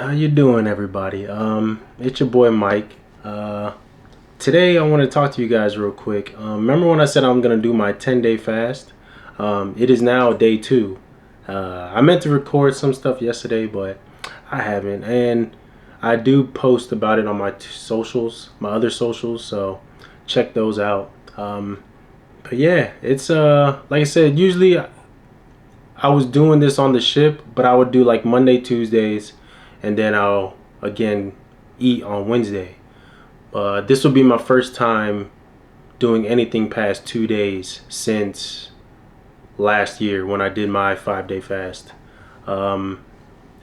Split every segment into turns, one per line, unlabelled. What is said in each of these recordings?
How you doing, everybody? It's your boy Mike. Today I want to talk to you guys real quick. Remember when I said I'm gonna do my 10-day fast? It is now day 2. I meant to record some stuff yesterday, but I haven't, and I do post about it on my socials, my other socials. So check those out. But yeah, it's like I said, usually I was doing this on the ship, but I would do like Monday, Tuesdays, and then I'll again eat on Wednesday. This will be my first time doing anything past 2 days since last year when I did my 5-day fast. Um,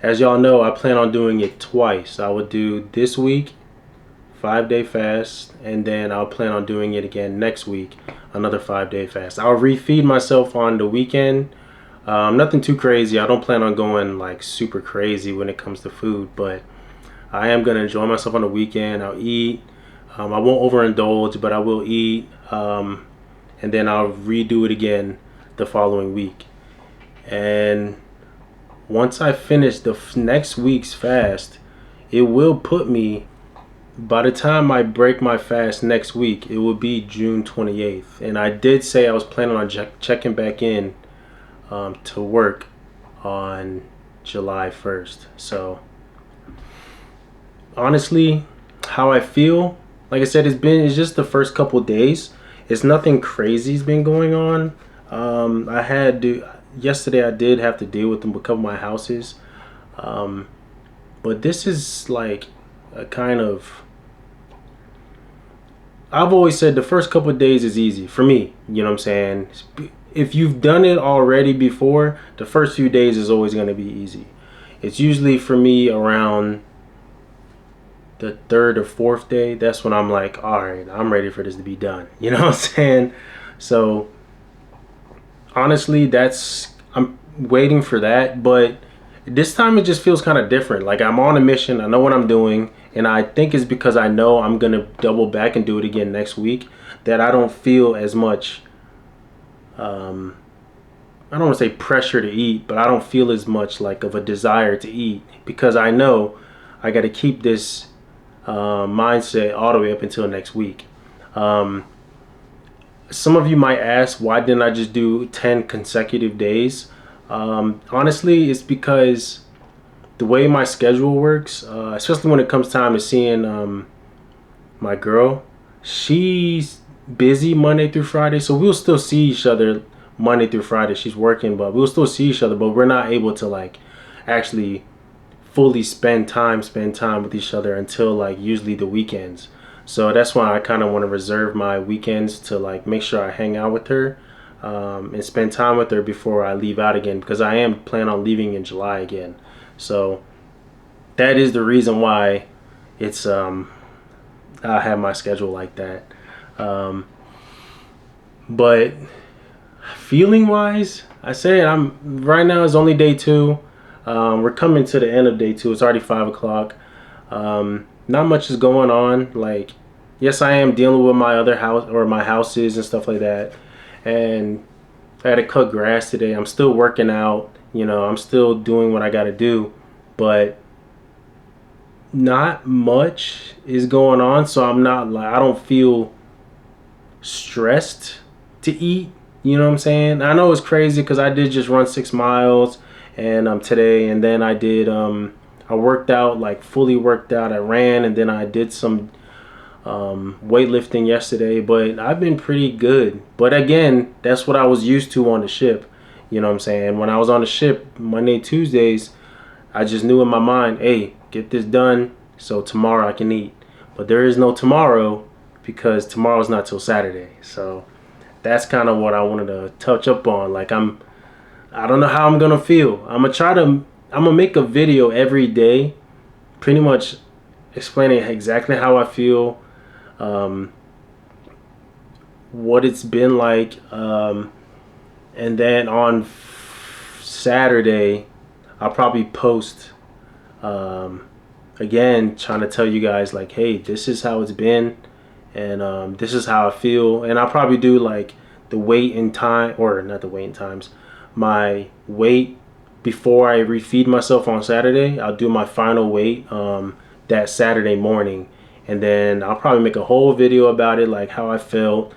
as y'all know, I plan on doing it twice. I would do this week, 5-day fast, and then I'll plan on doing it again next week, another 5-day fast. I'll refeed myself on the weekend. Nothing too crazy. I don't plan on going like super crazy when it comes to food, but I am gonna enjoy myself on the weekend. I'll eat. I won't overindulge, but I will eat, and then I'll redo it again the following week. And once I finish the next week's fast, it will put me. By the time I break my fast next week, it will be June 28th. And I did say I was planning on checking back in to work on July 1st. So honestly, how I feel, like I said, it's just the first couple days. It's nothing crazy's been going on. I had to Yesterday I did have to deal with a couple of my houses, but this is like a kind of. I've always said the first couple of days is easy for me. You know what I'm saying? If you've done it already before, the first few days is always going to be easy. It's usually for me around the third or fourth day. That's when I'm like, all right, I'm ready for this to be done. You know what I'm saying? So honestly, I'm waiting for that, but this time it just feels kind of different. Like I'm on a mission. I know what I'm doing, and I think it's because I know I'm gonna double back and do it again next week that I don't feel as much. I don't want to say pressure to eat, but I don't feel as much like of a desire to eat because I know I got to keep this mindset all the way up until next week. Um, some of you might ask, why didn't I just do 10 consecutive days? Honestly, it's because the way my schedule works, especially when it comes time to seeing my girl, she's busy Monday through Friday, so we'll still see each other Monday through Friday. She's working, but we'll still see each other, but we're not able to like actually fully spend time with each other until like usually the weekends. So that's why I kind of want to reserve my weekends to like make sure I hang out with her, and spend time with her before I leave out again, because I am planning on leaving in July again. So that is the reason why it's I have my schedule like that. Um, but feeling wise, I say I'm right now is only day 2. We're coming to the end of day 2. It's already 5 o'clock. Not much is going on. Like, yes, I am dealing with my other house or my houses and stuff like that. And I had to cut grass today. I'm still working out. You know, I'm still doing what I got to do, but not much is going on. So I'm not like, I don't feel stressed to eat. You know what I'm saying? I know it's crazy because I did just run 6 miles and today, and then I worked out, like fully worked out. I ran, and then I did some weightlifting yesterday, but I've been pretty good. But again, that's what I was used to on the ship. You know what I'm saying? When I was on the ship Monday, Tuesdays, I just knew in my mind, hey, get this done so tomorrow I can eat. But there is no tomorrow because tomorrow's not till Saturday. So that's kind of what I wanted to touch up on. Like I don't know how I'm gonna feel. I'm gonna make a video every day, pretty much explaining exactly how I feel, um, what it's been like, and then on Saturday, I'll probably post again, trying to tell you guys like, hey, this is how it's been, and this is how I feel, and I'll probably do like the weight and time, or not the weight and times, my weight before I refeed myself on Saturday. I'll do my final weight that Saturday morning, and then I'll probably make a whole video about it, like how I felt,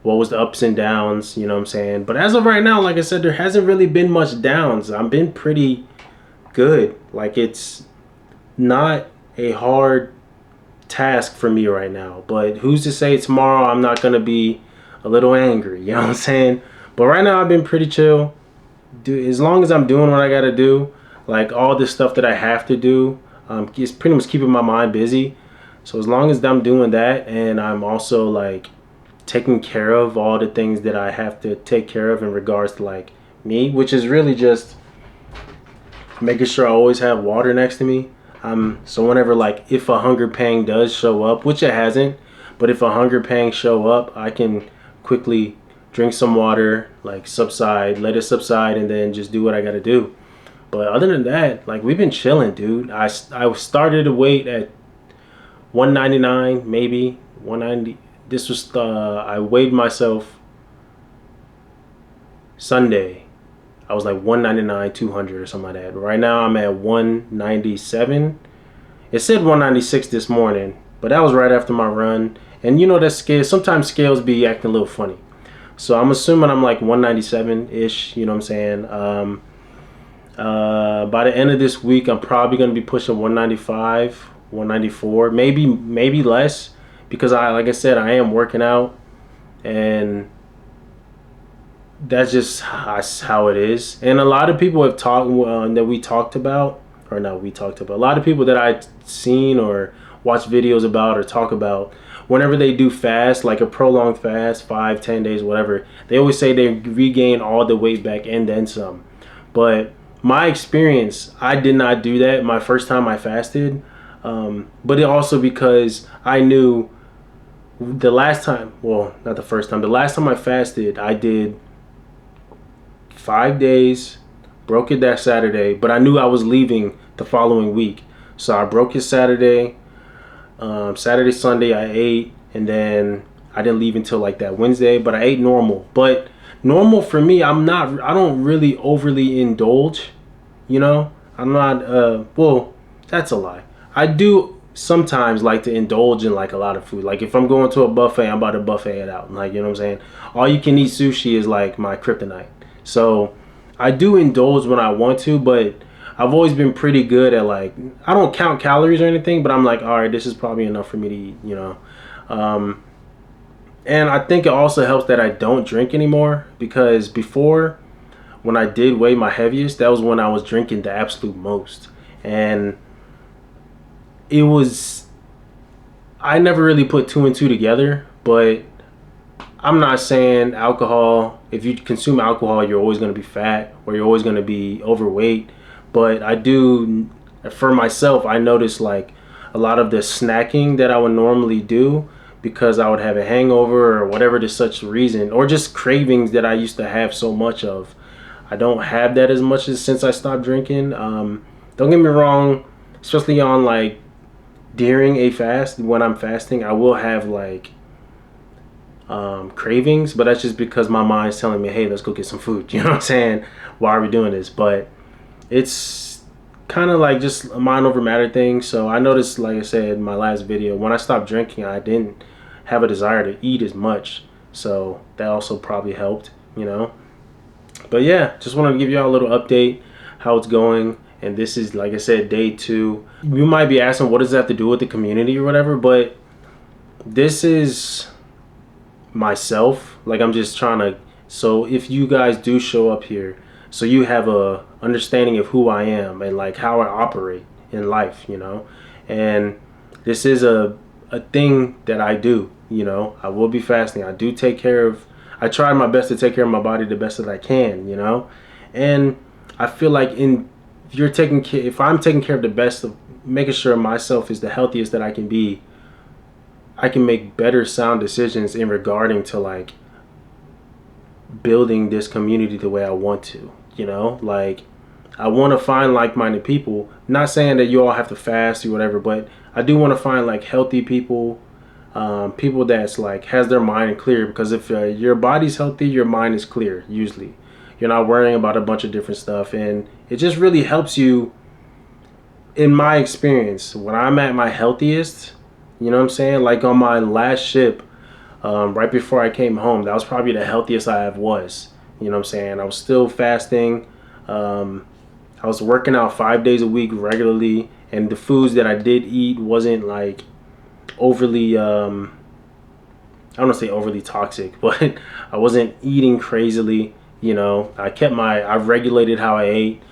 what was the ups and downs, you know what I'm saying? But as of right now, like I said, there hasn't really been much downs. I've been pretty good. Like, it's not a hard task for me right now, but who's to say tomorrow I'm not gonna be a little angry, you know what I'm saying? But right now I've been pretty chill. As long as I'm doing what I gotta do, like all this stuff that I have to do, is pretty much keeping my mind busy. So as long as I'm doing that, and I'm also like taking care of all the things that I have to take care of in regards to like me, which is really just making sure I always have water next to me. So whenever, like, if a hunger pang does show up, which it hasn't, but if a hunger pang show up, I can quickly drink some water, like subside, let it subside, and then just do what I gotta do. But other than that, like, we've been chilling, dude. I started to weight at 199, maybe 190. This was I weighed myself Sunday. I was like 199, 200 or something like that. But right now I'm at 197. It said 196 this morning, but that was right after my run. And you know that scale, sometimes scales be acting a little funny. So I'm assuming I'm like 197-ish, you know what I'm saying? By the end of this week, I'm probably going to be pushing 195, 194, maybe less, because like I said, I am working out, and that's just how it is. And a lot of people have talked that we talked about, or not we talked about, a lot of people that I've seen or watched videos about or talk about, whenever they do fast, like a prolonged fast, 5, 10 days, whatever, they always say they regain all the weight back and then some. But my experience, I did not do that my first time I fasted. But it also because I knew the last time, well, not the first time, the last time I fasted, I did 5 days, broke it that Saturday, but I knew I was leaving the following week. So I broke it Saturday, Sunday I ate, and then I didn't leave until like that Wednesday, but I ate normal. But normal for me, I don't really overly indulge, you know? I'm not, well, that's a lie. I do sometimes like to indulge in like a lot of food. Like if I'm going to a buffet, I'm about to buffet it out. Like, you know what I'm saying? All you can eat sushi is like my kryptonite. So I do indulge when I want to, but I've always been pretty good at, like, I don't count calories or anything, but I'm like, all right, this is probably enough for me to eat, you know? And I think it also helps that I don't drink anymore, because before, when I did weigh my heaviest, that was when I was drinking the absolute most. And it was, I never really put two and two together, but I'm not saying alcohol, if you consume alcohol, you're always going to be fat or you're always going to be overweight. But I do, for myself, I noticed like a lot of the snacking that I would normally do, because I would have a hangover or whatever to such reason, or just cravings that I used to have so much of. I don't have that as much as since I stopped drinking. Don't get me wrong, especially on like during a fast, when I'm fasting, I will have like cravings, but that's just because my mind's telling me, hey, let's go get some food, you know what I'm saying? Why are we doing this? But it's kind of like just a mind over matter thing. So I noticed, like I said in my last video, when I stopped drinking, I didn't have a desire to eat as much, so that also probably helped, you know. But yeah, just wanted to give y'all a little update how it's going. And this is, like I said, day 2. You might be asking, what does that have to do with the community or whatever? But this is myself. Like, I'm just trying to, so if you guys do show up here, so you have a understanding of who I am and like how I operate in life, you know. And this is a thing that I do, you know. I will be fasting. I do take care of, I try my best to take care of my body the best that I can, you know. And I feel like if I'm taking care of the best of making sure myself is the healthiest that I can be, I can make better sound decisions in regarding to like building this community the way I want to, you know. Like, I want to find like-minded people. Not saying that you all have to fast or whatever, but I do want to find like healthy people, people that's like has their mind clear, because if your body's healthy, your mind is clear usually, You're not worrying about a bunch of different stuff, and it just really helps you. In my experience, when I'm at my healthiest, you know what I'm saying? Like on my last ship, right before I came home, that was probably the healthiest I have was. You know what I'm saying? I was still fasting. I was working out 5 days a week regularly, and the foods that I did eat wasn't like overly. I don't want to say overly toxic, but I wasn't eating crazily. You know, I regulated how I ate,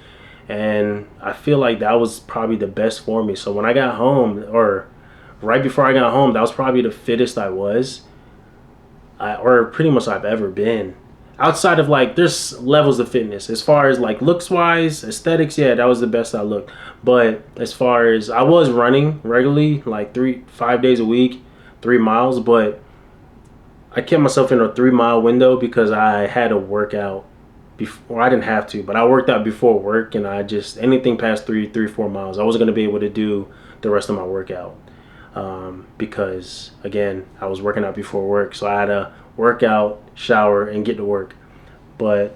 and I feel like that was probably the best for me. So when I got home, or right before I got home, that was probably the fittest I was, or pretty much I've ever been. Outside of like, there's levels of fitness. As far as like looks wise, aesthetics, yeah, that was the best I looked. But as far as I was running regularly, like 5 days a week, 3 miles, but I kept myself in a 3 mile window because I had a workout before. I didn't have to, but I worked out before work, and I just anything past 4 miles, I wasn't gonna be able to do the rest of my workout because again, I was working out before work, so I had to work out, shower, and get to work. But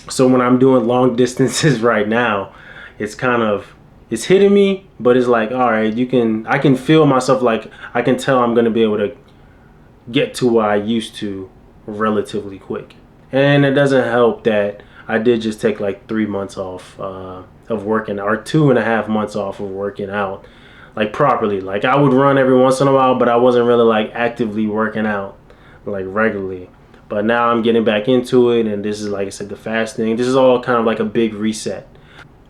so when I'm doing long distances right now, it's kind of it's hitting me, but it's like, all right, I can feel myself, like I can tell I'm gonna be able to get to what I used to relatively quick. And it doesn't help that I did just take like 3 months off of working, or 2.5 months off of working out like properly. Like I would run every once in a while, but I wasn't really like actively working out like regularly. But now I'm getting back into it, and this is, like I said, the fasting. This is all kind of like a big reset.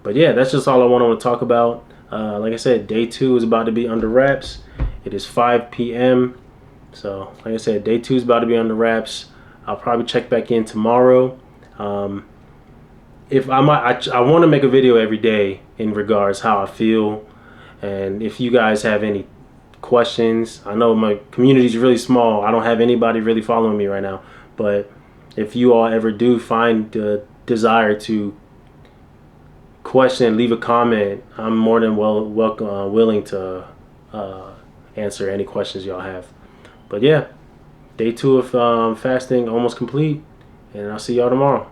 But yeah, that's just all I want to talk about. Like I said, day 2 is about to be under wraps. It is 5 p.m. So, like I said, day 2 is about to be under wraps. I'll probably check back in tomorrow. If I want to make a video every day in regards how I feel, and if you guys have any questions. I know my community is really small. I don't have anybody really following me right now, but if you all ever do find the desire to question, leave a comment, I'm more than willing to answer any questions y'all have. But yeah, day 2 of fasting almost complete, and I'll see y'all tomorrow.